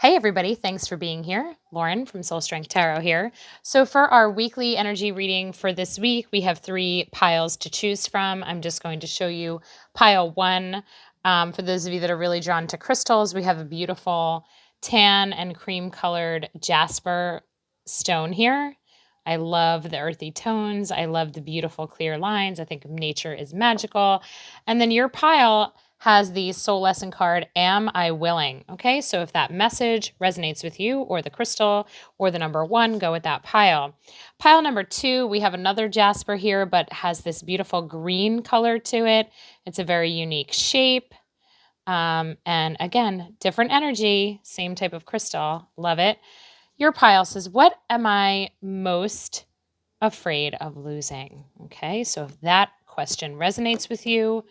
Hey everybody, thanks for being here. Lauren from Soul Strength Tarot here. So for our weekly energy reading for this week, we have 3 piles to choose from. I'm just going to show you pile 1. For those of you that are really drawn to crystals, we have a beautiful tan and cream colored jasper stone here. I love the earthy tones. I love the beautiful clear lines. I think nature is magical. And then your pile has the soul lesson card, Am I Willing? Okay, so if that message resonates with you or the crystal or the number 1, go with that pile. Pile number 2, we have another jasper here, but has this beautiful green color to it. It's a very unique shape. And again, different energy, same type of crystal. Love it. Your pile says, what am I most afraid of losing? Okay, so if that question resonates with you,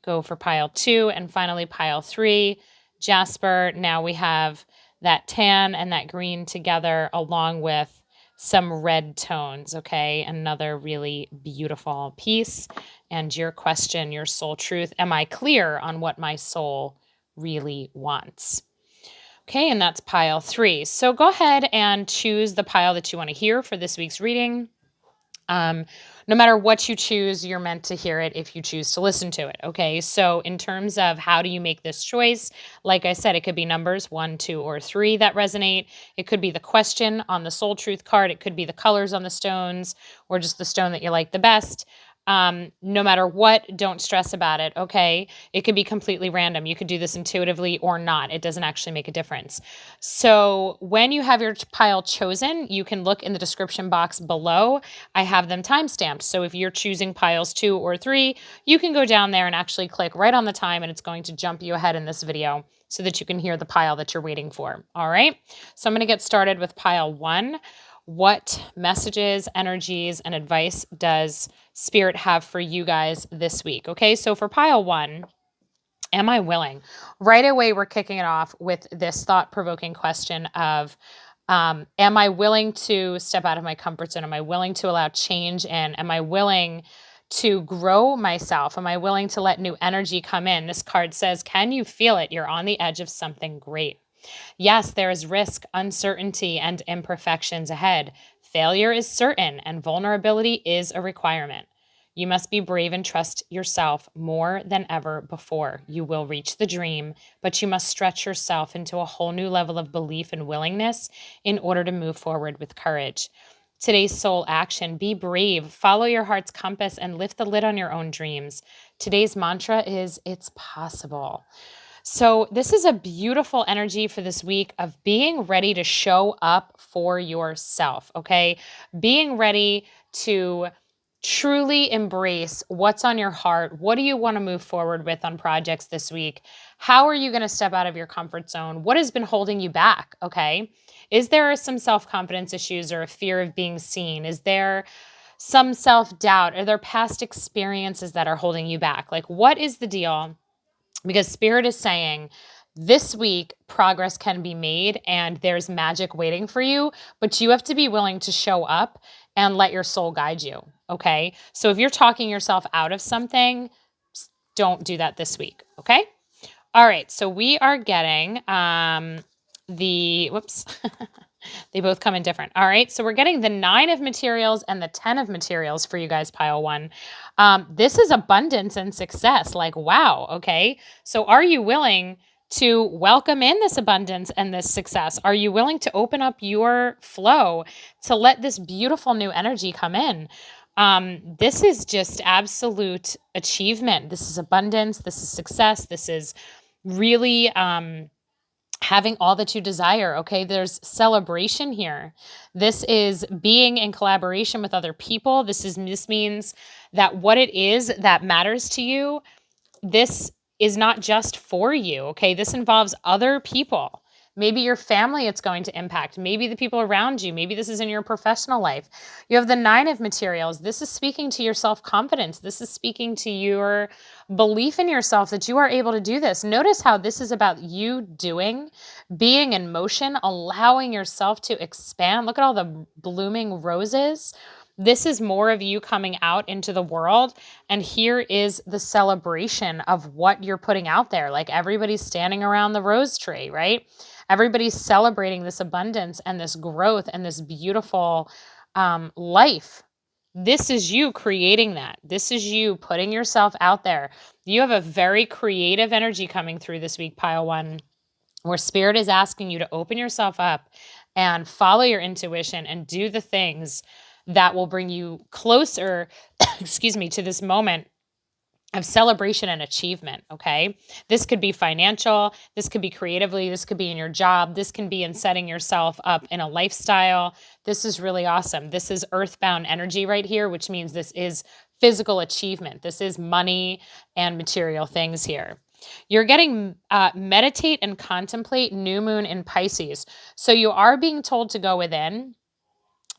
go for pile 2. And finally, pile 3, jasper. Now we have that tan and that green together along with some red tones, okay? Another really beautiful piece. And your question, your soul truth, am I clear on what my soul really wants? Okay, and that's pile 3. So go ahead and choose the pile that you want to hear for this week's reading. No matter what you choose, you're meant to hear it if you choose to listen to it. Okay, so in terms of how do you make this choice, like I said, it could be numbers 1, 2, or 3 that resonate. It could be the question on the soul truth card. It could be the colors on the stones or just the stone that you like the best. No matter what, don't stress about it, okay? It could be completely random. You could do this intuitively or not. It doesn't actually make a difference. So when you have your pile chosen, you can look in the description box below. I have them timestamped. So if you're choosing piles 2 or 3, you can go down there and actually click right on the time, and it's going to jump you ahead in this video so that you can hear the pile that you're waiting for. All right? So I'm going to get started with pile 1. What messages, energies, and advice does Spirit have for you guys this week? Okay, so for pile 1, am I willing? Right away, we're kicking it off with this thought-provoking question of, am I willing to step out of my comfort zone? Am I willing to allow change in? Am I willing to grow myself? Am I willing to let new energy come in? This card says, can you feel it? You're on the edge of something great. Yes, there is risk, uncertainty, and imperfections ahead. Failure is certain, and vulnerability is a requirement. You must be brave and trust yourself more than ever before. You will reach the dream, but you must stretch yourself into a whole new level of belief and willingness in order to move forward with courage. Today's soul action, be brave, follow your heart's compass, and lift the lid on your own dreams. Today's mantra is, it's possible. So this is a beautiful energy for this week of being ready to show up for yourself, okay? Being ready to truly embrace what's on your heart. What do you want to move forward with on projects this week? How are you going to step out of your comfort zone? What has been holding you back, okay? Is there some self-confidence issues or a fear of being seen? Is there some self-doubt? Are there past experiences that are holding you back? Like, what is the deal? Because Spirit is saying this week progress can be made and there's magic waiting for you, but you have to be willing to show up and let your soul guide you, okay? So if you're talking yourself out of something, don't do that this week, okay? All right, so we are getting whoops, they both come in different. All right, so we're getting the 9 of materials and the 10 of materials for you guys, pile 1. This is abundance and success. Like, wow, okay. So are you willing to welcome in this abundance and this success? Are you willing to open up your flow to let this beautiful new energy come in? This is just absolute achievement. This is abundance. This is success. This is really having all that you desire, okay? There's celebration here. This is being in collaboration with other people. This means that what it is that matters to you, this is not just for you, okay? This involves other people. Maybe your family it's going to impact. Maybe the people around you. Maybe this is in your professional life. You have the 9 of materials. This is speaking to your self-confidence. This is speaking to your belief in yourself that you are able to do this. Notice how this is about you doing, being in motion, allowing yourself to expand. Look at all the blooming roses. This is more of you coming out into the world. And here is the celebration of what you're putting out there. Like everybody's standing around the rose tree, right? Everybody's celebrating this abundance and this growth and this beautiful life. This is you creating that. This is you putting yourself out there. You have a very creative energy coming through this week, pile one, where spirit is asking you to open yourself up and follow your intuition and do the things that will bring you closer, excuse me, to this moment of celebration and achievement, okay? This could be financial, this could be creatively, this could be in your job, this can be in setting yourself up in a lifestyle. This is really awesome. This is earthbound energy right here, which means this is physical achievement. This is money and material things here. You're getting meditate and contemplate new moon in Pisces. So you are being told to go within.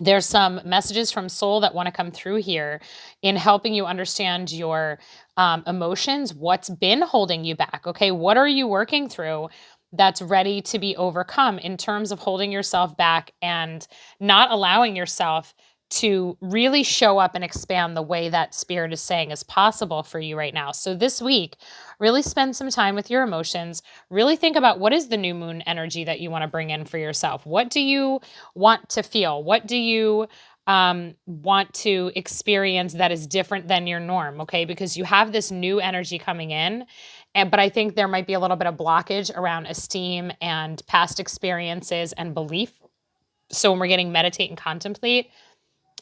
There's some messages from soul that want to come through here in helping you understand your emotions, what's been holding you back. Okay, what are you working through that's ready to be overcome in terms of holding yourself back and not allowing yourself to really show up and expand the way that spirit is saying is possible for you right now. So this week, really spend some time with your emotions. Really think about what is the new moon energy that you want to bring in for yourself. What do you want to feel? What do you want to experience that is different than your norm? Okay, because you have this new energy coming in, but I think there might be a little bit of blockage around esteem and past experiences and belief. So when we're getting meditate and contemplate,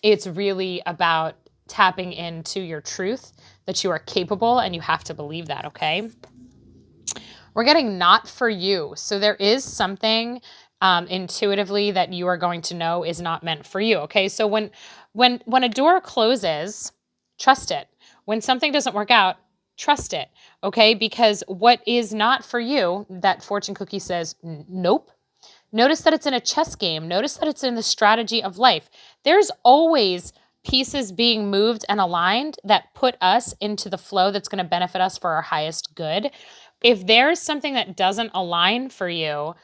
it's really about tapping into your truth, that you are capable, and you have to believe that, okay? We're getting not for you. So there is something intuitively that you are going to know is not meant for you, okay? So when a door closes, trust it. When something doesn't work out, trust it, okay? Because what is not for you, that fortune cookie says, nope. Notice that it's in a chess game. Notice that it's in the strategy of life. There's always pieces being moved and aligned that put us into the flow that's going to benefit us for our highest good. If there's something that doesn't align for you,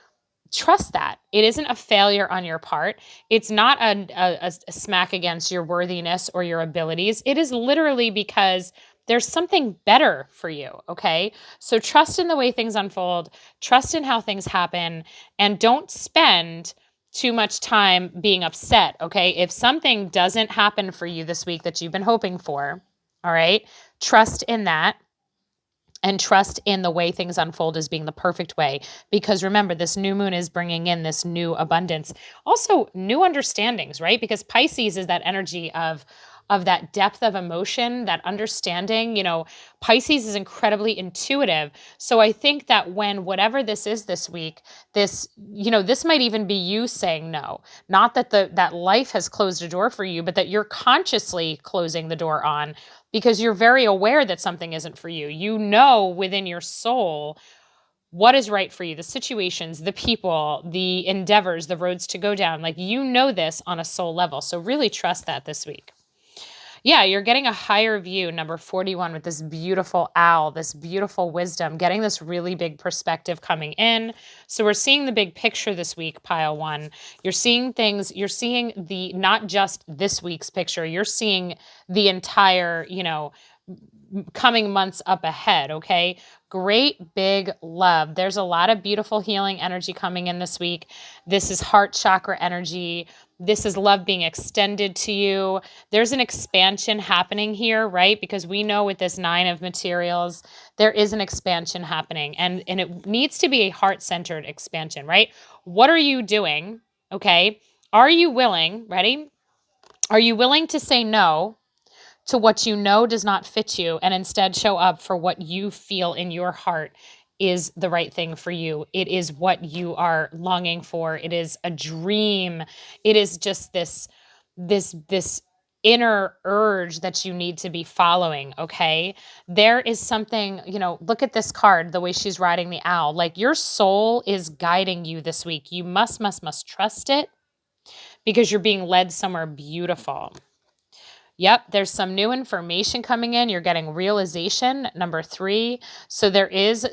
trust that. It isn't a failure on your part. It's not a smack against your worthiness or your abilities. It is literally because there's something better for you, okay? So trust in the way things unfold, trust in how things happen, and don't spend too much time being upset, okay? If something doesn't happen for you this week that you've been hoping for, all right, trust in that. And trust in the way things unfold as being the perfect way. Because remember, this new moon is bringing in this new abundance. Also, new understandings, right? Because Pisces is that energy of that depth of emotion, that understanding. You know, Pisces is incredibly intuitive. So I think that when whatever this is this week, this might even be you saying no. Not that that life has closed a door for you, but that you're consciously closing the door on, because you're very aware that something isn't for you. You know within your soul what is right for you, the situations, the people, the endeavors, the roads to go down. Like, you know this on a soul level. So really trust that this week. Yeah, you're getting a higher view, number 41, with this beautiful owl, this beautiful wisdom, getting this really big perspective coming in. So we're seeing the big picture this week, pile one. You're seeing things, you're seeing not just this week's picture, you're seeing the entire, coming months up ahead, okay? Great big love. There's a lot of beautiful healing energy coming in this week. This is heart chakra energy. This is love being extended to you. There's an expansion happening here, right? Because we know with this 9 of materials, there is an expansion happening, and it needs to be a heart-centered expansion, right? What are you doing? Okay. Are you willing, ready? Are you willing to say no to what you know does not fit you and instead show up for what you feel in your heart is the right thing for you? It is what you are longing for. It is a dream. It is just this inner urge that you need to be following, okay? There is something, look at this card, the way she's riding the owl. Like, your soul is guiding you this week. You must trust it, because you're being led somewhere beautiful. Yep, there's some new information coming in. You're getting realization, number 3. So there is,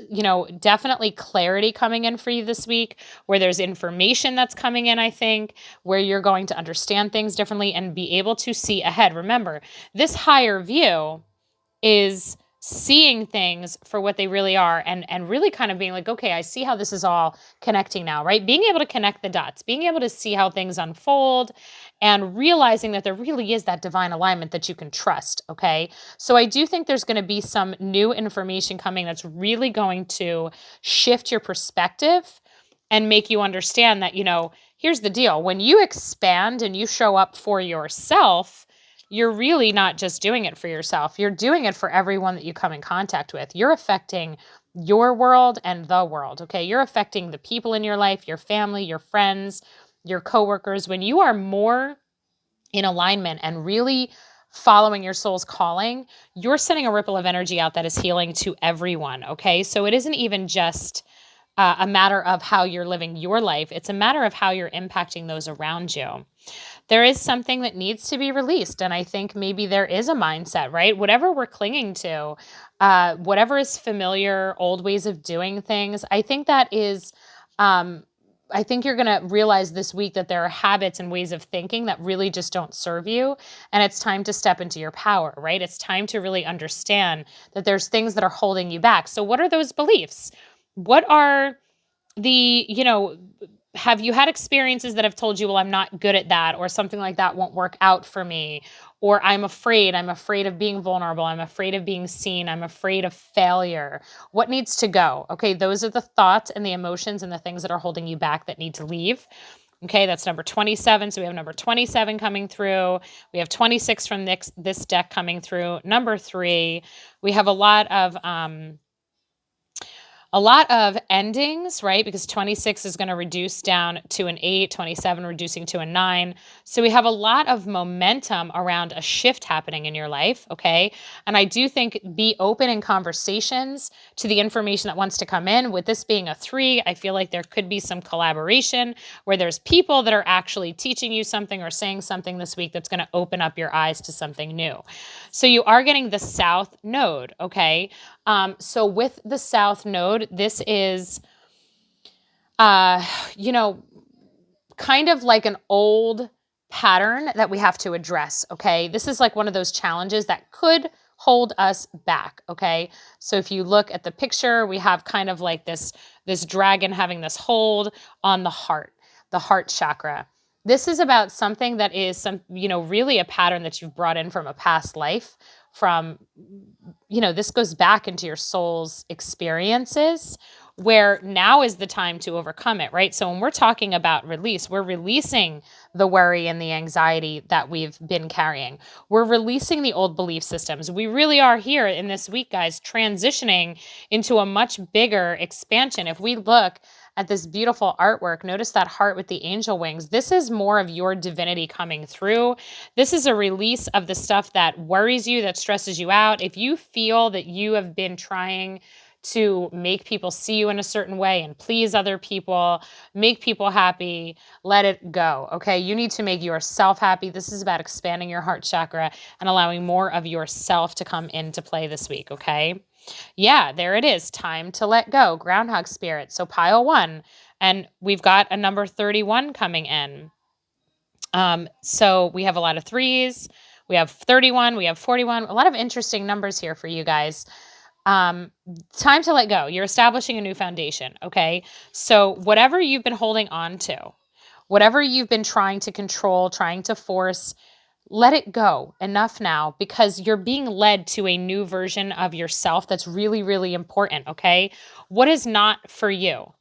definitely clarity coming in for you this week, where there's information that's coming in, I think, where you're going to understand things differently and be able to see ahead. Remember, this higher view is seeing things for what they really are, and really kind of being like, okay, I see how this is all connecting now, right? Being able to connect the dots, being able to see how things unfold, and realizing that there really is that divine alignment that you can trust, okay? So I do think there's going to be some new information coming that's really going to shift your perspective and make you understand that, here's the deal. When you expand and you show up for yourself, you're really not just doing it for yourself. You're doing it for everyone that you come in contact with. You're affecting your world and the world, okay? You're affecting the people in your life, your family, your friends, your coworkers. When you are more in alignment and really following your soul's calling, you're sending a ripple of energy out that is healing to everyone, okay? So it isn't even just a matter of how you're living your life. It's a matter of how you're impacting those around you. There is something that needs to be released. And I think maybe there is a mindset, right? Whatever we're clinging to, whatever is familiar, old ways of doing things, I think that is, I think you're going to realize this week that there are habits and ways of thinking that really just don't serve you. And it's time to step into your power, right? It's time to really understand that there's things that are holding you back. So what are those beliefs? What are the, have you had experiences that have told you, well, I'm not good at that, or something like that won't work out for me, or I'm afraid of being vulnerable, I'm afraid of being seen, I'm afraid of failure. What needs to go? Okay, those are the thoughts and the emotions and the things that are holding you back that need to leave. Okay, that's number 27. So we have number 27 coming through. We have 26 from this deck coming through. Number 3, we have a lot of endings, right? Because 26 is going to reduce down to an 8, 27 reducing to a 9. So we have a lot of momentum around a shift happening in your life, okay? And I do think be open in conversations to the information that wants to come in. With this being a 3, I feel like there could be some collaboration where there's people that are actually teaching you something or saying something this week that's going to open up your eyes to something new. So you are getting the South Node, okay? So with the South Node, this is, kind of like an old pattern that we have to address, okay? This is like one of those challenges that could hold us back, okay? So if you look at the picture, we have kind of like this dragon having this hold on the heart chakra. This is about something that is really a pattern that you've brought in from a past life, from, this goes back into your soul's experiences, where now is the time to overcome it, right? So when we're talking about release, we're releasing the worry and the anxiety that we've been carrying. We're releasing the old belief systems. We really are here in this week, guys, transitioning into a much bigger expansion. If we look at this beautiful artwork, notice that heart with the angel wings. This is more of your divinity coming through. This is a release of the stuff that worries you, that stresses you out. If you feel that you have been trying to make people see you in a certain way and please other people, make people happy, let it go, okay? You need to make yourself happy. This is about expanding your heart chakra and allowing more of yourself to come into play this week, okay? Yeah, there it is. Time to let go. Groundhog Spirit. So pile 1. And we've got a number 31 coming in. So we have a lot of 3s. We have 31. We have 41. A lot of interesting numbers here for you guys. Time to let go. You're establishing a new foundation. Okay. So whatever you've been holding on to, whatever you've been trying to control, trying to force, let it go. Enough now, because you're being led to a new version of yourself that's really, really important, okay? What is not for you?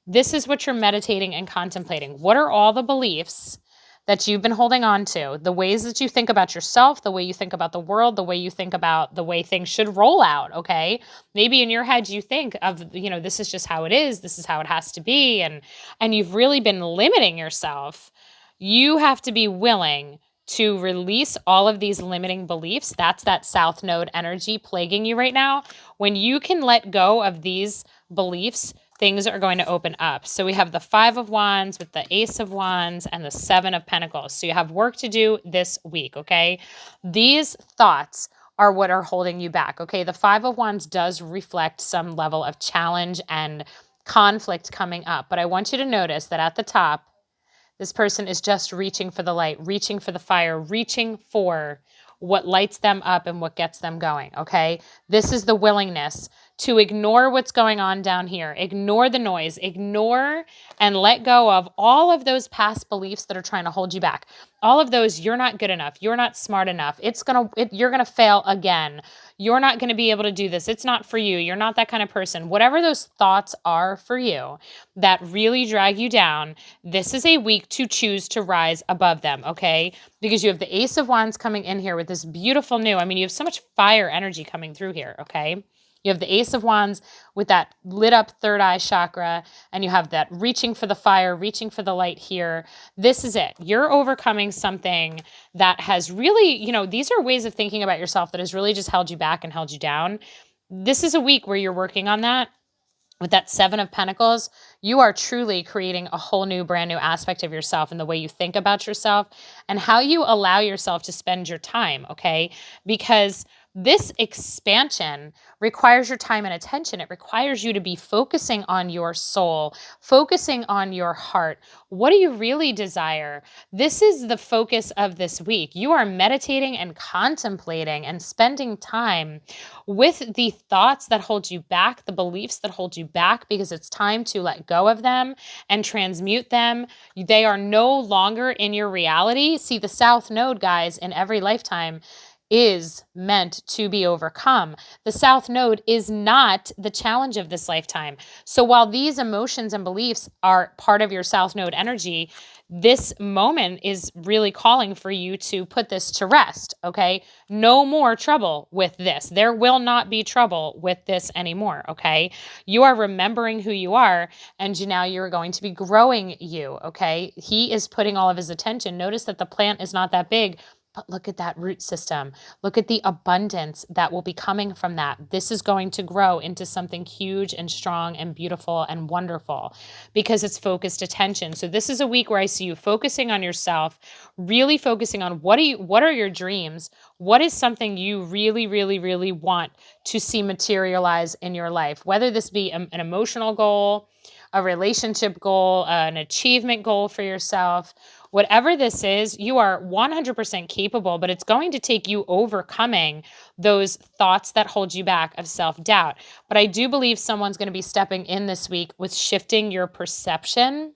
This is what you're meditating and contemplating. What are all the beliefs that you've been holding on to, the ways that you think about yourself, the way you think about the world, the way you think about the way things should roll out, okay? Maybe in your head you think of, this is just how it is, this is how it has to be, and you've really been limiting yourself. You have to be willing to release all of these limiting beliefs. That's that South Node energy plaguing you right now. When you can let go of these beliefs, things are going to open up. So we have the 5 of Wands with the Ace of Wands and the 7 of Pentacles. So you have work to do this week, okay? These thoughts are what are holding you back, okay? The 5 of Wands does reflect some level of challenge and conflict coming up, but I want you to notice that at the top, this person is just reaching for the light, reaching for the fire, reaching for what lights them up and what gets them going, okay? This is the willingness to ignore what's going on down here, ignore the noise, ignore and let go of all of those past beliefs that are trying to hold you back. All of those, you're not good enough, you're not smart enough, you're gonna fail again. You're not going to be able to do this. It's not for you. You're not that kind of person. Whatever those thoughts are for you that really drag you down, this is a week to choose to rise above them, okay? Because you have the Ace of Wands coming in here with this beautiful new, you have so much fire energy coming through here, okay? You have the Ace of Wands with that lit up third eye chakra, and you have that reaching for the fire, reaching for the light here. This is it. You're overcoming something that has really, these are ways of thinking about yourself that has really just held you back and held you down. This is a week where you're working on that. With that 7 of Pentacles, you are truly creating a whole new, brand new aspect of yourself and the way you think about yourself and how you allow yourself to spend your time, okay? Because this expansion requires your time and attention. It requires you to be focusing on your soul, focusing on your heart. What do you really desire? This is the focus of this week. You are meditating and contemplating and spending time with the thoughts that hold you back, the beliefs that hold you back, because it's time to let go of them and transmute them. They are no longer in your reality. See, the South Node, guys, in every lifetime is meant to be overcome. The South Node is not the challenge of this lifetime. So while these emotions and beliefs are part of your South Node energy, this moment is really calling for you to put this to rest, okay? No more trouble with this. There will not be trouble with this anymore, okay? You are remembering who you are, and now you're going to be growing you, okay? He is putting all of his attention. Notice that the plant is not that big, but look at that root system. Look at the abundance that will be coming from that. This is going to grow into something huge and strong and beautiful and wonderful because it's focused attention. So this is a week where I see you focusing on yourself, really focusing on what are your dreams? What is something you really, really, really want to see materialize in your life? Whether this be an emotional goal, a relationship goal, an achievement goal for yourself. Whatever this is, you are 100% capable, but it's going to take you overcoming those thoughts that hold you back of self-doubt. But I do believe someone's going to be stepping in this week with shifting your perception,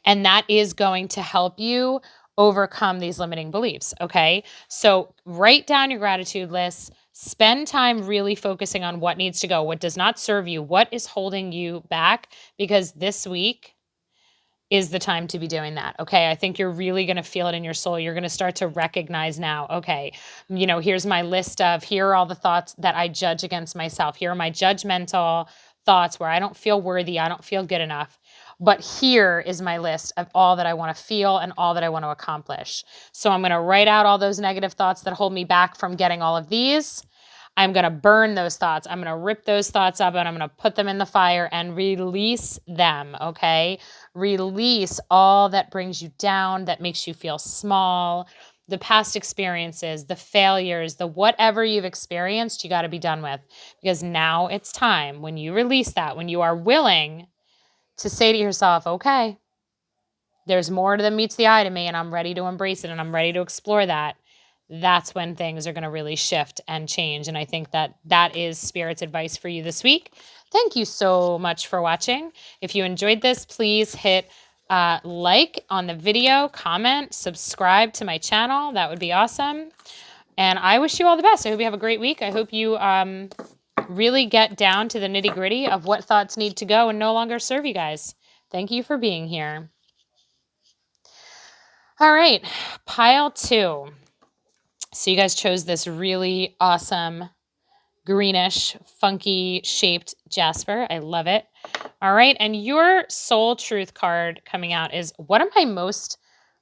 and that is going to help you overcome these limiting beliefs, okay? So write down your gratitude list. Spend time really focusing on what needs to go, what does not serve you, what is holding you back, because this week is the time to be doing that, okay? I think you're really going to feel it in your soul. You're going to start to recognize now, okay, here's my list of, here are all the thoughts that I judge against myself. Here are my judgmental thoughts where I don't feel worthy, I don't feel good enough. But here is my list of all that I want to feel and all that I want to accomplish. So I'm going to write out all those negative thoughts that hold me back from getting all of these. I'm going to burn those thoughts. I'm going to rip those thoughts up and I'm going to put them in the fire and release them, okay? Release all that brings you down, that makes you feel small, the past experiences, the failures, the whatever you've experienced, you got to be done with. Because now it's time, when you release that, when you are willing to say to yourself, okay, there's more than meets the eye to me and I'm ready to embrace it and I'm ready to explore that. That's when things are going to really shift and change. And I think that is Spirit's advice for you this week. Thank you so much for watching. If you enjoyed this, please hit like on the video, comment, subscribe to my channel. That would be awesome. And I wish you all the best. I hope you have a great week. I hope you really get down to the nitty-gritty of what thoughts need to go and no longer serve you guys. Thank you for being here. All right, pile 2. So you guys chose this really awesome greenish, funky shaped jasper. I love it. All right, and your soul truth card coming out is, what am I most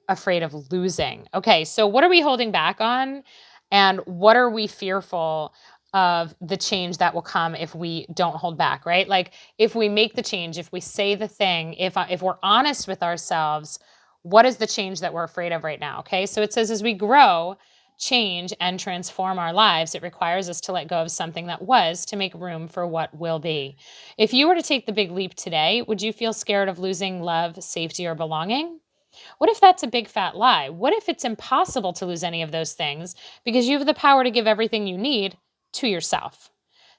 afraid of losing? Okay, so what are we holding back on? And what are we fearful of the change that will come if we don't hold back, right? Like if we make the change, if we say the thing, if we're honest with ourselves, what is the change that we're afraid of right now? Okay. So it says as we grow, change, and transform our lives, it requires us to let go of something that was to make room for what will be. If you were to take the big leap today, would you feel scared of losing love, safety, or belonging? What if that's a big fat lie? What if it's impossible to lose any of those things because you have the power to give everything you need to yourself?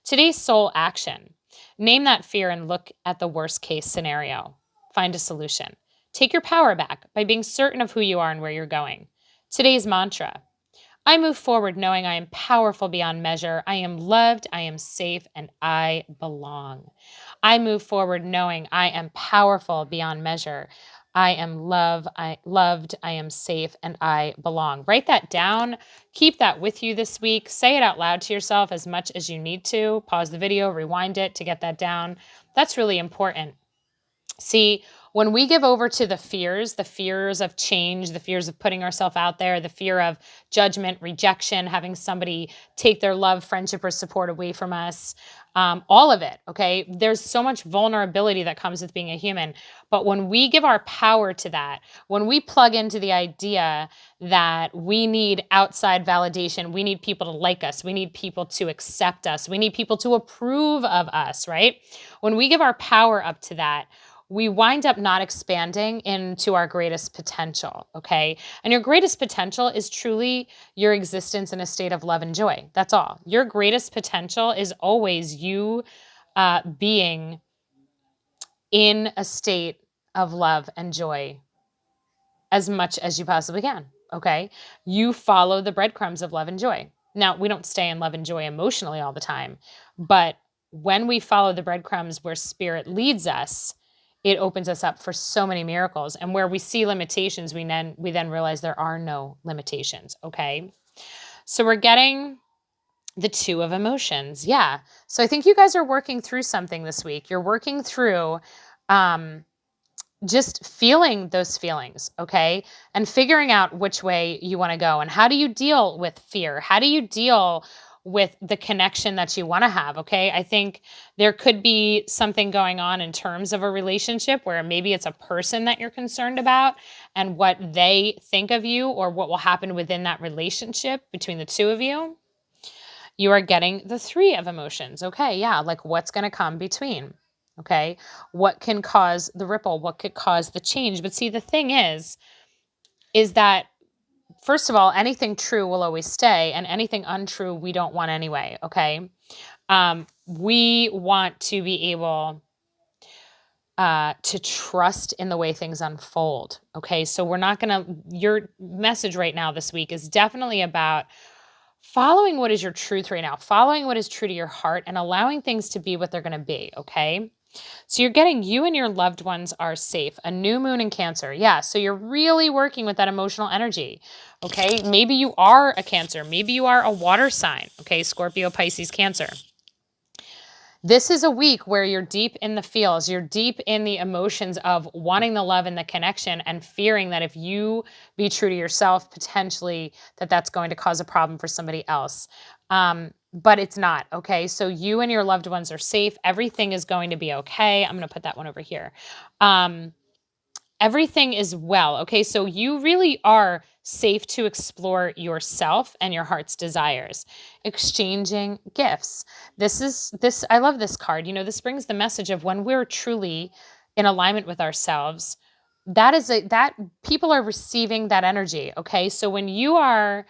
Today's soul action. Name that fear and look at the worst case scenario. Find a solution. Take your power back by being certain of who you are and where you're going. Today's mantra. I move forward knowing I am powerful beyond measure. I am loved, I am safe, and I belong. I move forward knowing I am powerful beyond measure. I am loved, I am safe, and I belong. Write that down. Keep that with you this week. Say it out loud to yourself as much as you need to. Pause the video, rewind it to get that down. That's really important. See, when we give over to the fears of change, the fears of putting ourselves out there, the fear of judgment, rejection, having somebody take their love, friendship, or support away from us, all of it, okay? There's so much vulnerability that comes with being a human. But when we give our power to that, when we plug into the idea that we need outside validation, we need people to like us, we need people to accept us, we need people to approve of us, right? When we give our power up to that, we wind up not expanding into our greatest potential, okay? And your greatest potential is truly your existence in a state of love and joy. That's all. Your greatest potential is always you being in a state of love and joy as much as you possibly can, okay? You follow the breadcrumbs of love and joy. Now, we don't stay in love and joy emotionally all the time, but when we follow the breadcrumbs where spirit leads us, it opens us up for so many miracles. And where we see limitations, we then realize there are no limitations, okay? So we're getting the 2 of emotions. Yeah. So I think you guys are working through something this week. You're working through just feeling those feelings, okay? And figuring out which way you want to go. And how do you deal with fear? How do you deal with the connection that you want to have, okay? I think there could be something going on in terms of a relationship where maybe it's a person that you're concerned about and what they think of you or what will happen within that relationship between the 2 of you. You are getting the 3 of emotions, okay? Yeah, like what's going to come between, okay? What can cause the ripple? What could cause the change? But see, the thing is that first of all, anything true will always stay, and anything untrue we don't want anyway, okay? We want to be able to trust in the way things unfold, okay? So we're not going to, your message right now this week is definitely about following what is your truth right now, following what is true to your heart, and allowing things to be what they're going to be, okay? So you're getting you and your loved ones are safe. A new moon in Cancer. Yeah, so you're really working with that emotional energy, okay? Maybe you are a Cancer. Maybe you are a water sign, okay? Scorpio, Pisces, Cancer. This is a week where you're deep in the feels. You're deep in the emotions of wanting the love and the connection and fearing that if you be true to yourself, potentially that's going to cause a problem for somebody else. But it's not, okay? So you and your loved ones are safe. Everything is going to be okay. I'm going to put that one over here. Everything is well, okay? So you really are safe to explore yourself and your heart's desires. Exchanging gifts. I love this card. You know, this brings the message of when we're truly in alignment with ourselves, that people are receiving that energy, okay? So when you are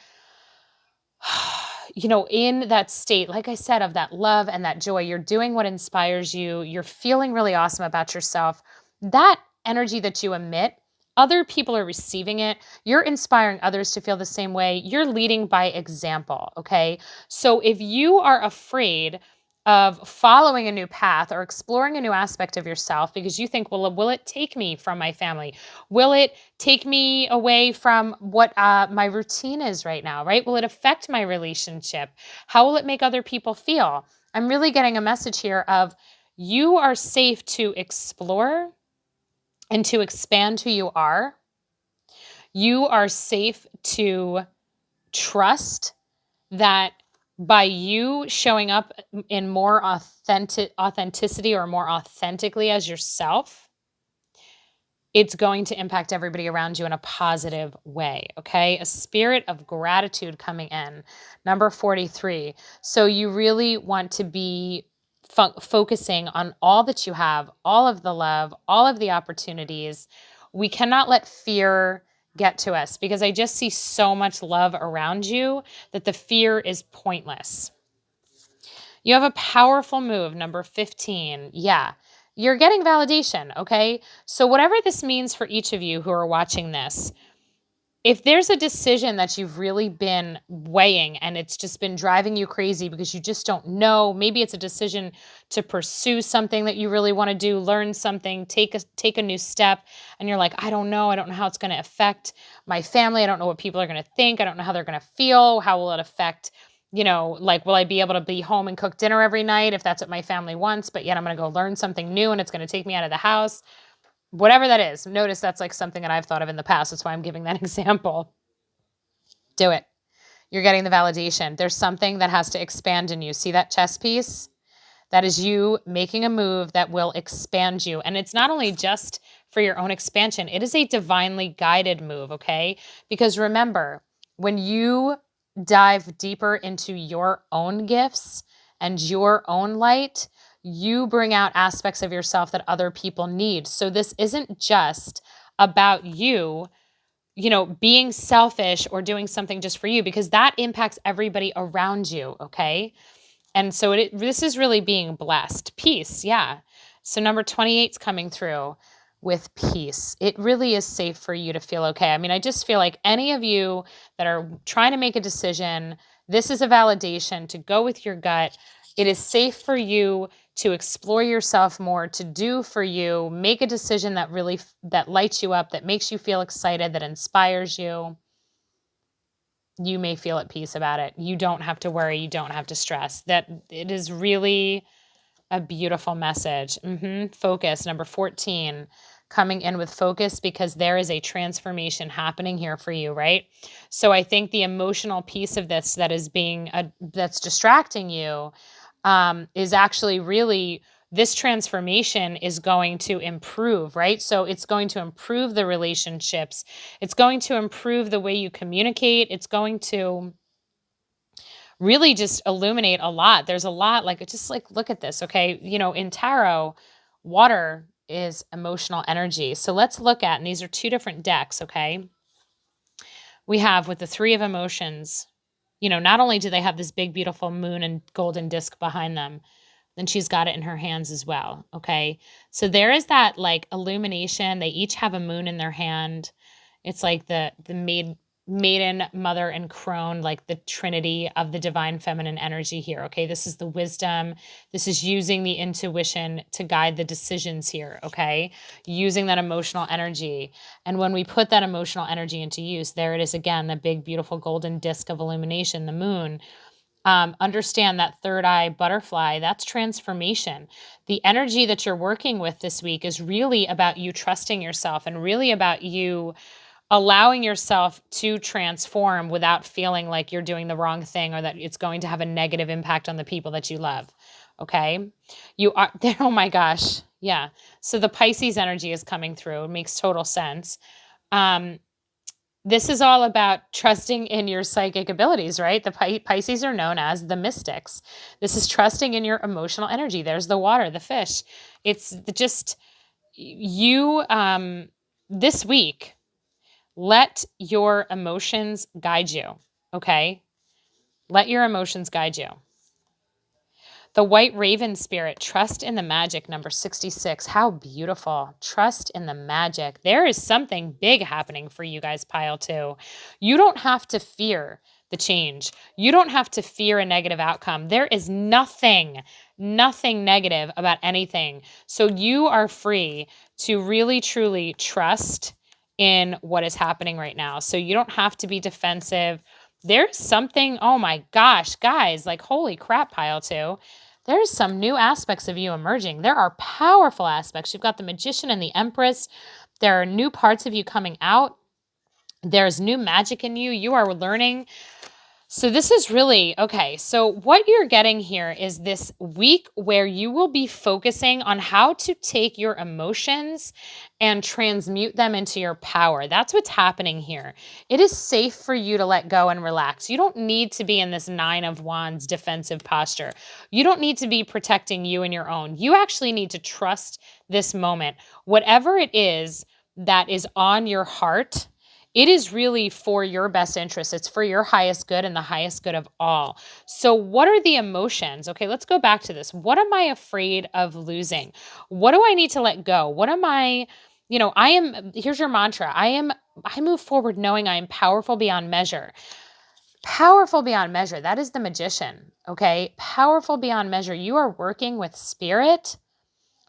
in that state, like I said, of that love and that joy, you're doing what inspires you, you're feeling really awesome about yourself, that energy that you emit, other people are receiving it. You're inspiring others to feel the same way. You're leading by example, okay? So if you are afraid of following a new path or exploring a new aspect of yourself because you think, well, will it take me from my family? Will it take me away from what my routine is right now, right? Will it affect my relationship? How will it make other people feel? I'm really getting a message here of you are safe to explore and to expand who you are. You are safe to trust that by you showing up in more authenticity or more authentically as yourself, it's going to impact everybody around you in a positive way, okay? A spirit of gratitude coming in. Number 43. So you really want to be focusing on all that you have, all of the love, all of the opportunities. We cannot let fear get to us, because I just see so much love around you that the fear is pointless. You have a powerful move, number 15. Yeah, you're getting validation, okay? So whatever this means for each of you who are watching this, if there's a decision that you've really been weighing and it's just been driving you crazy because you just don't know, maybe it's a decision to pursue something that you really want to do, learn something, take a new step, and you're like, I don't know how it's going to affect my family. I don't know what people are going to think. I don't know how they're going to feel. How will it affect, like, will I be able to be home and cook dinner every night if that's what my family wants, but yet I'm going to go learn something new and it's going to take me out of the house? Whatever that is. Notice that's like something that I've thought of in the past. That's why I'm giving that example. Do it. You're getting the validation. There's something that has to expand in you. See that chess piece? That is you making a move that will expand you. And it's not only just for your own expansion, it is a divinely guided move, okay? Because remember, when you dive deeper into your own gifts and your own light, you bring out aspects of yourself that other people need. So this isn't just about you, being selfish or doing something just for you, because that impacts everybody around you, okay? And so this is really being blessed. Peace, yeah. So number 28 is coming through with peace. It really is safe for you to feel okay. I mean, I just feel like any of you that are trying to make a decision, this is a validation to go with your gut. It is safe for you to explore yourself more, to do for you, make a decision that really that lights you up, that makes you feel excited, that inspires you. You may feel at peace about it. You don't have to worry. You don't have to stress. That it is really a beautiful message. Focus, number 14, coming in with focus, because there is a transformation happening here for you, right? So I think the emotional piece of this that is that's distracting you is actually really, this transformation is going to improve, right? So it's going to improve the relationships. It's going to improve the way you communicate. It's going to really just illuminate a lot. There's a lot, look at this, okay? In tarot, water is emotional energy. So let's look at, and these are two different decks, okay? We have with the Three of Emotions, not only do they have this big, beautiful moon and golden disc behind them, then she's got it in her hands as well, okay? So there is that like illumination. They each have a moon in their hand. It's like the maiden, mother, and crone, like the trinity of the divine feminine energy here, okay? This is the wisdom. This is using the intuition to guide the decisions here, okay? Using that emotional energy. And when we put that emotional energy into use, there it is again, the big, beautiful golden disc of illumination, the moon. Understand that third eye butterfly, that's transformation. The energy that you're working with this week is really about you trusting yourself and really about you allowing yourself to transform without feeling like you're doing the wrong thing or that it's going to have a negative impact on the people that you love. Okay. You are there. Oh my gosh. Yeah. So the Pisces energy is coming through. It makes total sense. This is all about trusting in your psychic abilities, right? The Pisces are known as the mystics. This is trusting in your emotional energy. There's the water, the fish. It's just you, this week, let your emotions guide you, okay? Let your emotions guide you. The White Raven Spirit, trust in the magic, number 66. How beautiful. Trust in the magic. There is something big happening for you guys, pile 2. You don't have to fear the change. You don't have to fear a negative outcome. There is nothing negative about anything. So you are free to really, truly trust in what is happening right now. So you don't have to be defensive. There's something, oh my gosh, guys, like holy crap, pile 2. There's some new aspects of you emerging. There are powerful aspects. You've got the Magician and the Empress. There are new parts of you coming out. There's new magic in you. You are learning So this is really okay. So what you're getting here is this week where you will be focusing on how to take your emotions and transmute them into your power. That's what's happening here. It is safe for you to let go and relax. You don't need to be in this 9 of Wands defensive posture. You don't need to be protecting you and your own. You actually need to trust this moment. Whatever it is that is on your heart, it is really for your best interest. It's for your highest good and the highest good of all. So, what are the emotions? Okay, let's go back to this. What am I afraid of losing? What do I need to let go? What am I, here's your mantra. I move forward knowing I am powerful beyond measure. Powerful beyond measure. That is the magician. Okay, powerful beyond measure. You are working with spirit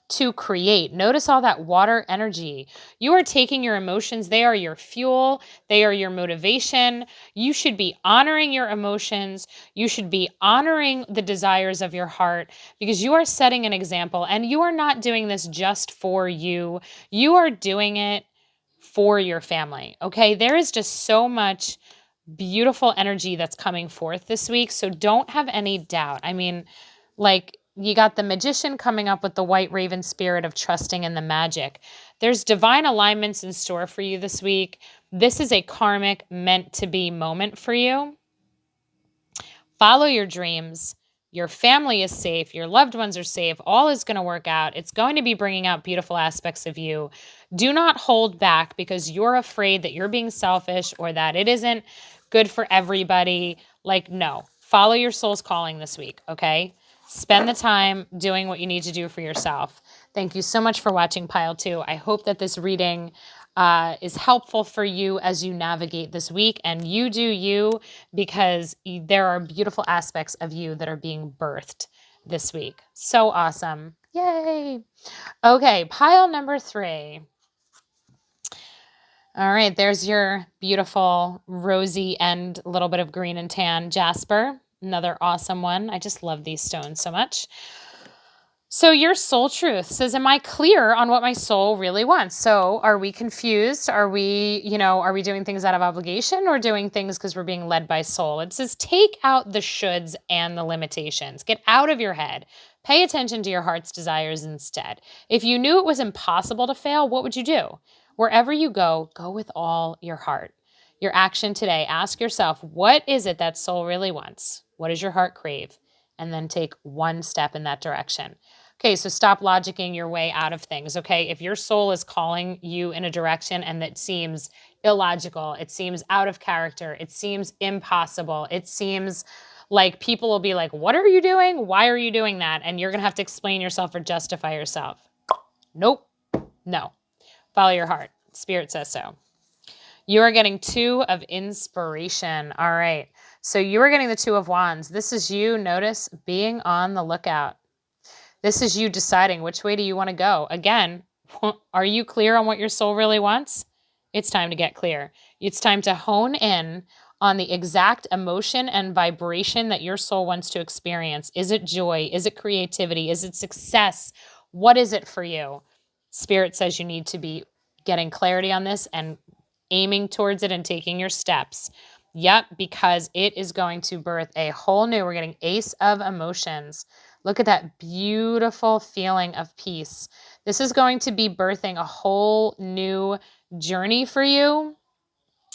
to create. Notice all that water energy. You are taking your emotions. They are your fuel. They are your motivation. You should be honoring your emotions. You should be honoring the desires of your heart because you are setting an example and you are not doing this just for you. You are doing it for your family. Okay. There is just so much beautiful energy that's coming forth this week. So don't have any doubt. I mean, like, you got the magician coming up with the white raven spirit of trusting in the magic. There's divine alignments in store for you this week. This is a karmic meant to be moment for you. Follow your dreams. Your family is safe. Your loved ones are safe. All is going to work out. It's going to be bringing out beautiful aspects of you. Do not hold back because you're afraid that you're being selfish or that it isn't good for everybody. Like, no, follow your soul's calling this week, okay? Spend the time doing what you need to do for yourself. Thank you so much for watching Pile 2. I hope that this reading is helpful for you as you navigate this week, and you do you because there are beautiful aspects of you that are being birthed this week. So awesome. Yay. Okay, pile number 3. All right, there's your beautiful rosy and a little bit of green and tan jasper. Another awesome one. I just love these stones so much. So your soul truth says, am I clear on what my soul really wants? So are we confused? Are we doing things out of obligation or doing things because we're being led by soul? It says, take out the shoulds and the limitations. Get out of your head. Pay attention to your heart's desires instead. If you knew it was impossible to fail, what would you do? Wherever you go, go with all your heart. Your action today, ask yourself, what is it that soul really wants? What does your heart crave? And then take one step in that direction. Okay, so stop logicking your way out of things, okay? If your soul is calling you in a direction and that seems illogical, it seems out of character, it seems impossible, it seems like people will be like, what are you doing? Why are you doing that? And you're going to have to explain yourself or justify yourself. Nope. No. Follow your heart. Spirit says so. You are getting 2 of inspiration. All right. So you are getting the 2 of Wands. This is you, notice, being on the lookout. This is you deciding which way do you want to go. Again, are you clear on what your soul really wants? It's time to get clear. It's time to hone in on the exact emotion and vibration that your soul wants to experience. Is it joy? Is it creativity? Is it success? What is it for you? Spirit says you need to be getting clarity on this and aiming towards it and taking your steps. Yep, because it is going to birth a whole new, we're getting Ace of Emotions. Look at that beautiful feeling of peace. This is going to be birthing a whole new journey for you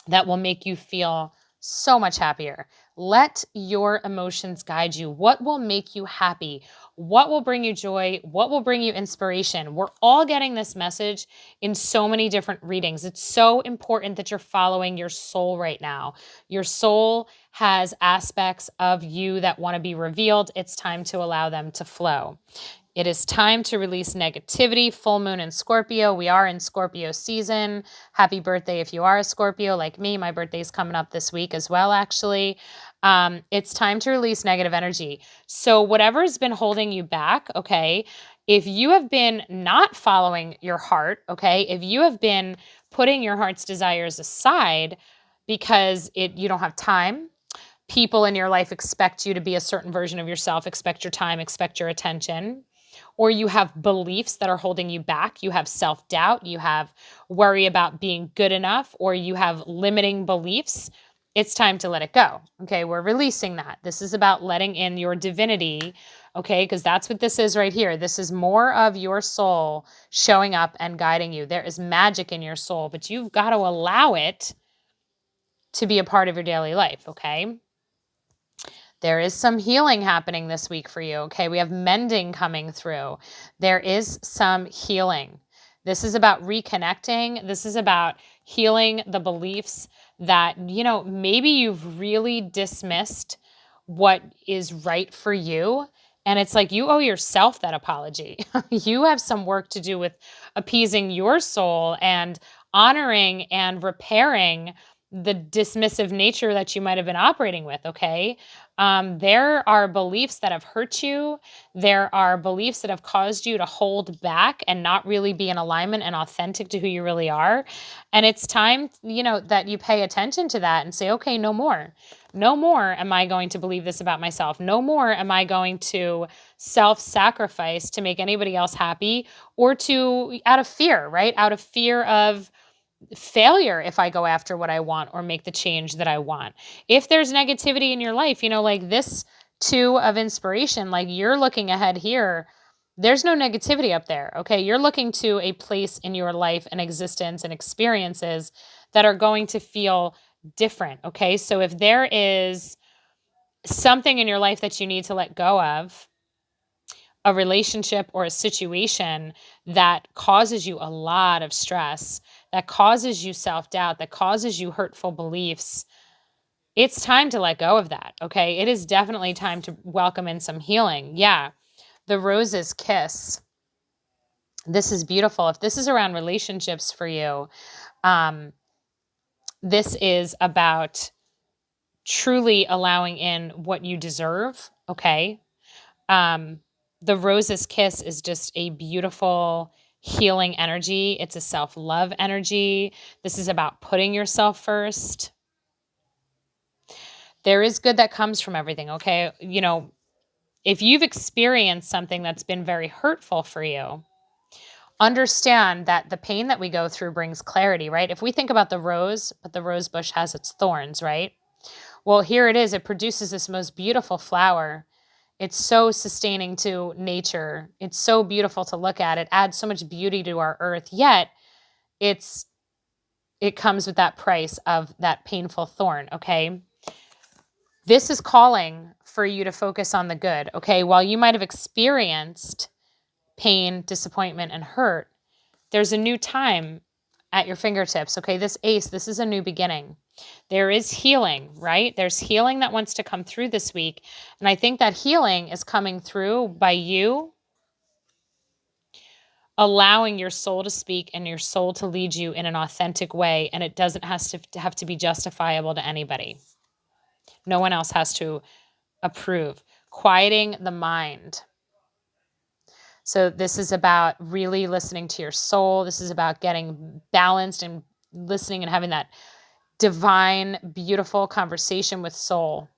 that will make you feel so much happier. Let your emotions guide you. What will make you happy? What will bring you joy? What will bring you inspiration? We're all getting this message in so many different readings. It's so important that you're following your soul right now. Your soul has aspects of you that want to be revealed. It's time to allow them to flow. It is time to release negativity. Full moon in Scorpio. We are in Scorpio season. Happy birthday if you are a Scorpio like me. My birthday is coming up this week as well, actually. It's time to release negative energy. So whatever has been holding you back, okay, if you have been not following your heart, okay, if you have been putting your heart's desires aside because you don't have time, people in your life expect you to be a certain version of yourself, expect your time, expect your attention, or you have beliefs that are holding you back, you have self-doubt, you have worry about being good enough, or you have limiting beliefs, it's time to let it go. Okay, we're releasing that. This is about letting in your divinity, okay, because that's what this is right here. This is more of your soul showing up and guiding you. There is magic in your soul, but you've got to allow it to be a part of your daily life, okay? There is some healing happening this week for you, okay? We have mending coming through. There is some healing. This is about reconnecting. This is about healing the beliefs that, maybe you've really dismissed what is right for you. And it's like you owe yourself that apology. You have some work to do with appeasing your soul and honoring and repairing the dismissive nature that you might have been operating with, okay? There are beliefs that have hurt you. There are beliefs that have caused you to hold back and not really be in alignment and authentic to who you really are. And it's time, that you pay attention to that and say, okay, no more. No more am I going to believe this about myself. No more am I going to self-sacrifice to make anybody else happy or out of fear, right? Out of fear of failure if I go after what I want or make the change that I want. If there's negativity in your life, like this two of inspiration, like you're looking ahead here, there's no negativity up there, okay? You're looking to a place in your life and existence and experiences that are going to feel different, okay? So if there is something in your life that you need to let go of, a relationship or a situation that causes you a lot of stress, that causes you self-doubt, that causes you hurtful beliefs, it's time to let go of that, okay? It is definitely time to welcome in some healing. Yeah, the rose's kiss. This is beautiful. If this is around relationships for you, this is about truly allowing in what you deserve, okay? The rose's kiss is just a beautiful healing energy. It's a self-love energy. This is about putting yourself first. There is good that comes from everything, okay? If you've experienced something that's been very hurtful for you, understand that the pain that we go through brings clarity, right? If we think about the rose, but the rose bush has its thorns, right? Well, here it is. It produces this most beautiful flower. It's so sustaining to nature. It's so beautiful to look at. It adds so much beauty to our earth, yet it comes with that price of that painful thorn, okay? This is calling for you to focus on the good, okay? While you might have experienced pain, disappointment, and hurt, there's a new time at your fingertips, okay? This ace, this is a new beginning. There is healing, right? There's healing that wants to come through this week. And I think that healing is coming through by you allowing your soul to speak and your soul to lead you in an authentic way. And it doesn't have to be justifiable to anybody. No one else has to approve. Quieting the mind. So this is about really listening to your soul. This is about getting balanced and listening and having that divine, beautiful conversation with soul.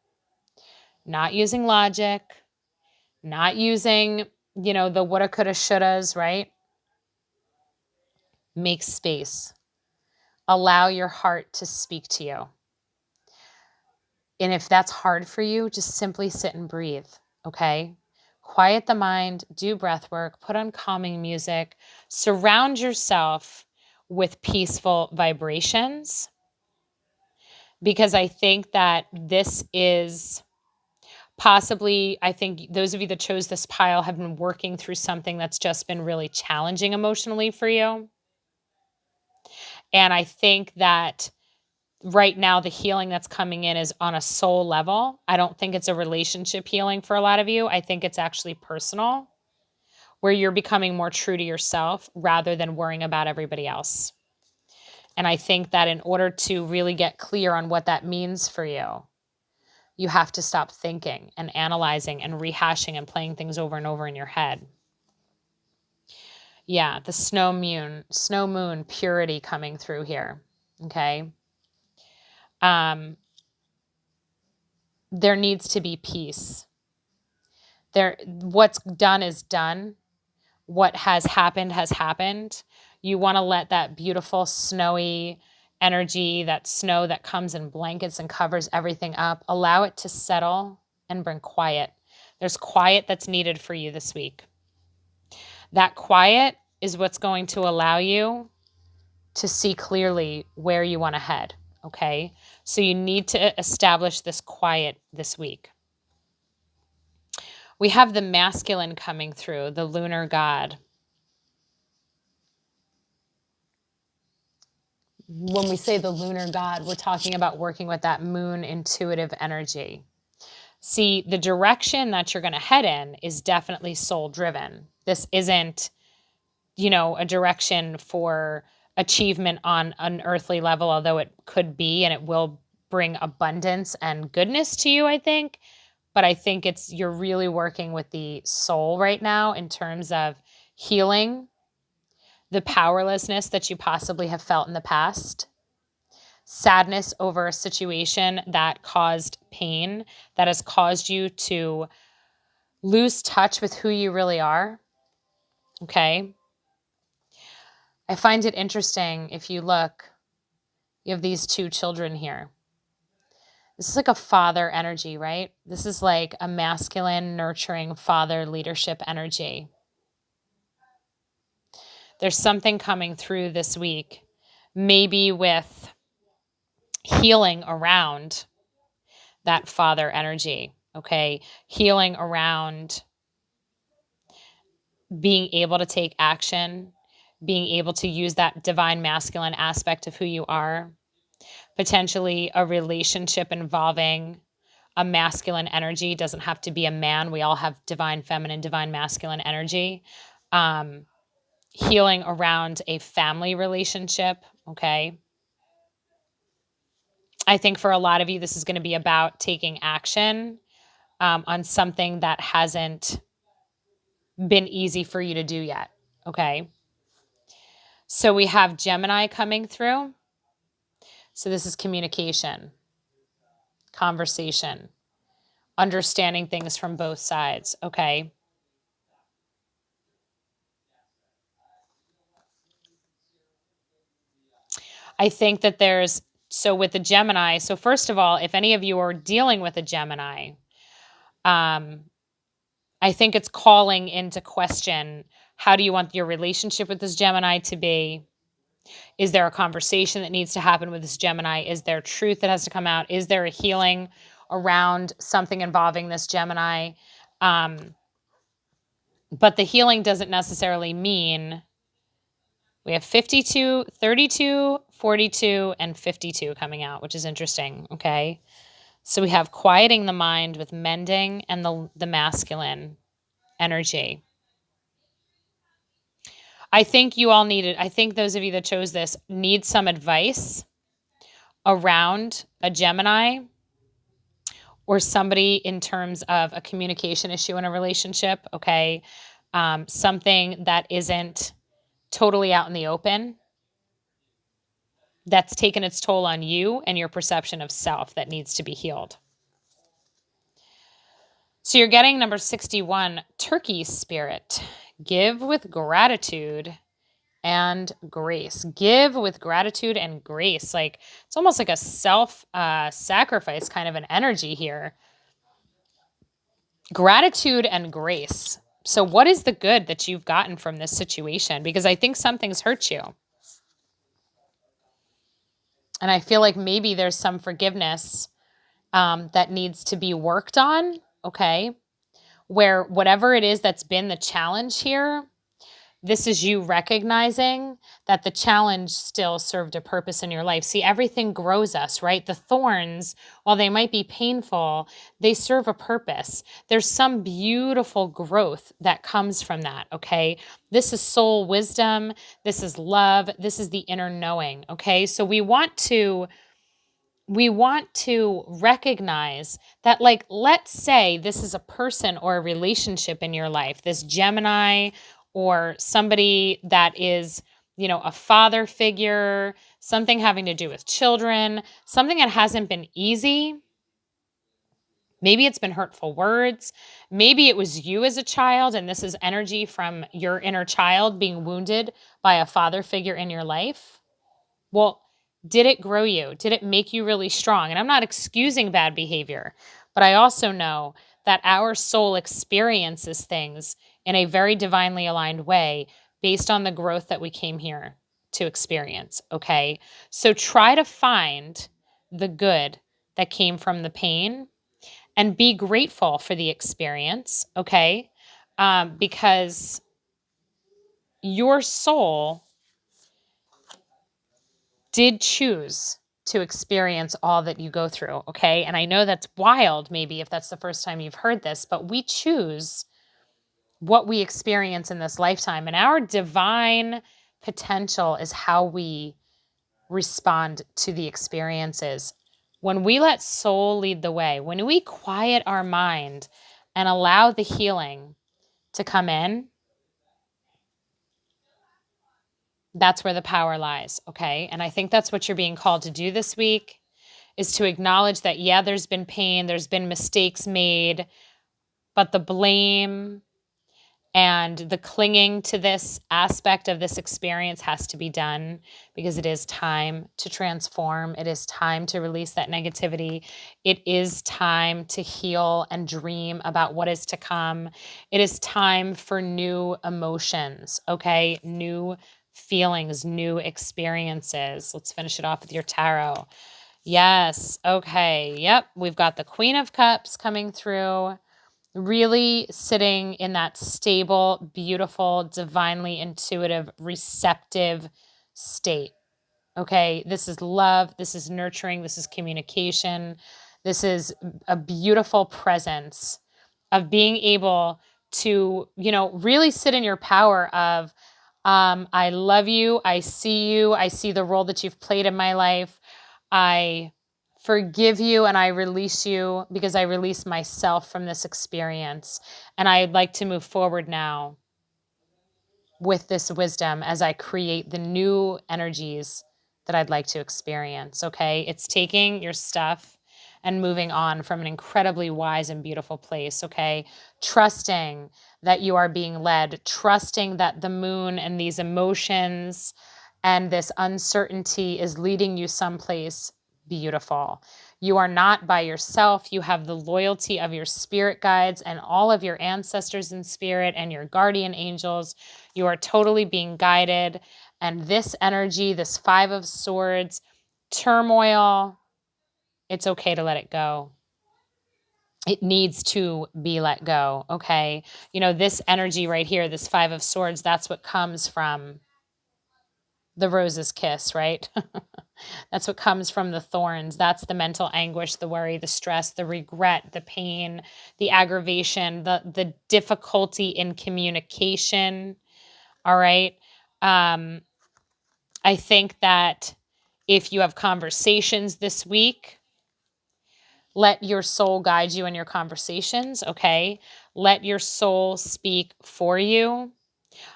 Not using logic, not using, the woulda, coulda, shouldas, right? Make space. Allow your heart to speak to you. And if that's hard for you, just simply sit and breathe, okay? Quiet the mind, do breath work, put on calming music, surround yourself with peaceful vibrations, because I think that this is possibly, I think those of you that chose this pile have been working through something that's just been really challenging emotionally for you. And I think that right now the healing that's coming in is on a soul level. I don't think it's a relationship healing for a lot of you. I think it's actually personal, where you're becoming more true to yourself rather than worrying about everybody else. And I think that in order to really get clear on what that means for you, you have to stop thinking and analyzing and rehashing and playing things over and over in your head. Yeah, the snow moon purity coming through here. Okay. There needs to be peace. What's done is done. What has happened has happened. You want to let that beautiful, snowy energy, that snow that comes in blankets and covers everything up. Allow it to settle and bring quiet. There's quiet that's needed for you this week. That quiet is what's going to allow you to see clearly where you want to head, okay? So you need to establish this quiet this week. We have the masculine coming through, the lunar god. When we say the lunar god, we're talking about working with that moon intuitive energy. See, the direction that you're going to head in is definitely soul driven. This isn't, a direction for achievement on an earthly level, although it could be, and it will bring abundance and goodness to you, I think. But I think you're really working with the soul right now in terms of healing the powerlessness that you possibly have felt in the past, sadness over a situation that caused pain, that has caused you to lose touch with who you really are. Okay. I find it interesting, if you look, you have these two children here. This is like a father energy, right? This is like a masculine, nurturing father leadership energy. There's something coming through this week, maybe with healing around that father energy, okay? Healing around being able to take action, being able to use that divine masculine aspect of who you are, potentially a relationship involving a masculine energy. Doesn't have to be a man. We all have divine feminine, divine masculine energy. Healing around a family relationship, okay? I think for a lot of you, this is going to be about taking action on something that hasn't been easy for you to do yet, okay? So we have Gemini coming through. So this is communication, conversation, understanding things from both sides, okay? I think that so with the Gemini, so first of all, if any of you are dealing with a Gemini, I think it's calling into question, how do you want your relationship with this Gemini to be? Is there a conversation that needs to happen with this Gemini? Is there truth that has to come out? Is there a healing around something involving this Gemini? But the healing doesn't necessarily mean we have 52, 32, 42, and 52 coming out, which is interesting, okay? So we have quieting the mind with mending and the masculine energy. I think those of you that chose this need some advice around a Gemini or somebody in terms of a communication issue in a relationship, okay? Something that isn't totally out in the open, that's taken its toll on you and your perception of self, that needs to be healed. So you're getting number 61, Turkey spirit. Give with gratitude and grace. Give with gratitude and grace. Like, it's almost like a self-sacrifice kind of an energy here. Gratitude and grace. So what is the good that you've gotten from this situation? Because I think something's hurt you. And I feel like maybe there's some forgiveness that needs to be worked on, okay? Where whatever it is that's been the challenge here, this is you recognizing that the challenge still served a purpose in your life. See, everything grows us, right? The thorns, while they might be painful, they serve a purpose. There's some beautiful growth that comes from that, okay? This is soul wisdom. This is love. This is the inner knowing, okay? So we want to recognize that, like, let's say this is a person or a relationship in your life, this Gemini or somebody that is, a father figure, something having to do with children, something that hasn't been easy. Maybe it's been hurtful words. Maybe it was you as a child, and this is energy from your inner child being wounded by a father figure in your life. Well, Did it grow you? Did it make you really strong? And I'm not excusing bad behavior, but I also know that our soul experiences things in a very divinely aligned way based on the growth that we came here to experience. Okay. So try to find the good that came from the pain and be grateful for the experience. Okay. Because your soul did choose to experience all that you go through, okay? And I know that's wild, maybe if that's the first time you've heard this, but we choose what we experience in this lifetime. And our divine potential is how we respond to the experiences. When we let soul lead the way, when we quiet our mind and allow the healing to come in, that's where the power lies, okay? And I think that's what you're being called to do this week, is to acknowledge that, yeah, there's been pain, there's been mistakes made, but the blame and the clinging to this aspect of this experience has to be done, because it is time to transform. It is time to release that negativity. It is time to heal and dream about what is to come. It is time for new emotions, okay? New feelings, new experiences. Let's finish it off with your tarot. Yes. Okay. Yep. We've got the Queen of Cups coming through, really sitting in that stable, beautiful, divinely intuitive, receptive state. Okay. This is love. This is nurturing. This is communication. This is a beautiful presence of being able to, really sit in your power of, I love you. I see you. I see the role that you've played in my life. I forgive you and I release you because I release myself from this experience. And I'd like to move forward now with this wisdom as I create the new energies that I'd like to experience. Okay. It's taking your stuff and moving on from an incredibly wise and beautiful place. Okay. Trusting that you are being led, trusting that the moon and these emotions and this uncertainty is leading you someplace beautiful. You are not by yourself. You have the loyalty of your spirit guides and all of your ancestors in spirit and your guardian angels. You are totally being guided. And this energy, this Five of Swords, turmoil, it's okay to let it go. It needs to be let go, okay? This energy right here, this Five of Swords, that's what comes from the rose's kiss, right? That's what comes from the thorns. That's the mental anguish, the worry, the stress, the regret, the pain, the aggravation, the difficulty in communication, all right? I think that if you have conversations this week, let your soul guide you in your conversations, okay? Let your soul speak for you.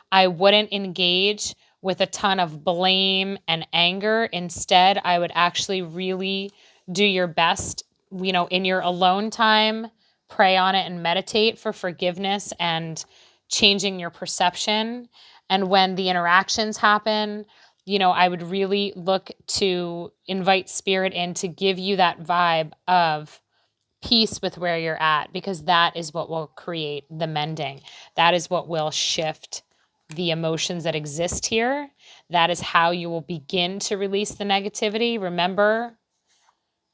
I wouldn't engage with a ton of blame and anger. Instead, I would actually really do your best, in your alone time, pray on it and meditate for forgiveness and changing your perception. And when the interactions happen, I would really look to invite spirit in to give you that vibe of peace with where you're at, because that is what will create the mending. That is what will shift the emotions that exist here. That is how you will begin to release the negativity. Remember,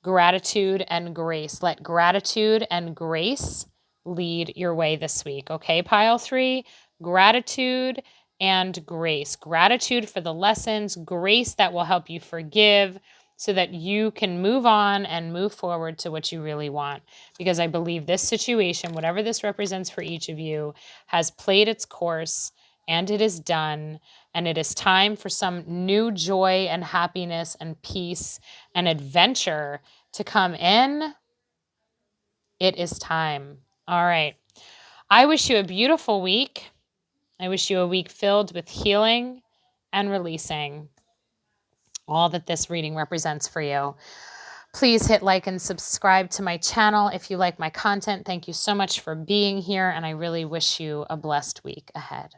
gratitude and grace. Let gratitude and grace lead your way this week. Okay, pile 3, gratitude and grace. Gratitude for the lessons, grace that will help you forgive so that you can move on and move forward to what you really want. Because I believe this situation, whatever this represents for each of you, has played its course and it is done. And it is time for some new joy and happiness and peace and adventure to come in. It is time. All right. I wish you a beautiful week. I wish you a week filled with healing and releasing all that this reading represents for you. Please hit like and subscribe to my channel if you like my content. Thank you so much for being here, and I really wish you a blessed week ahead.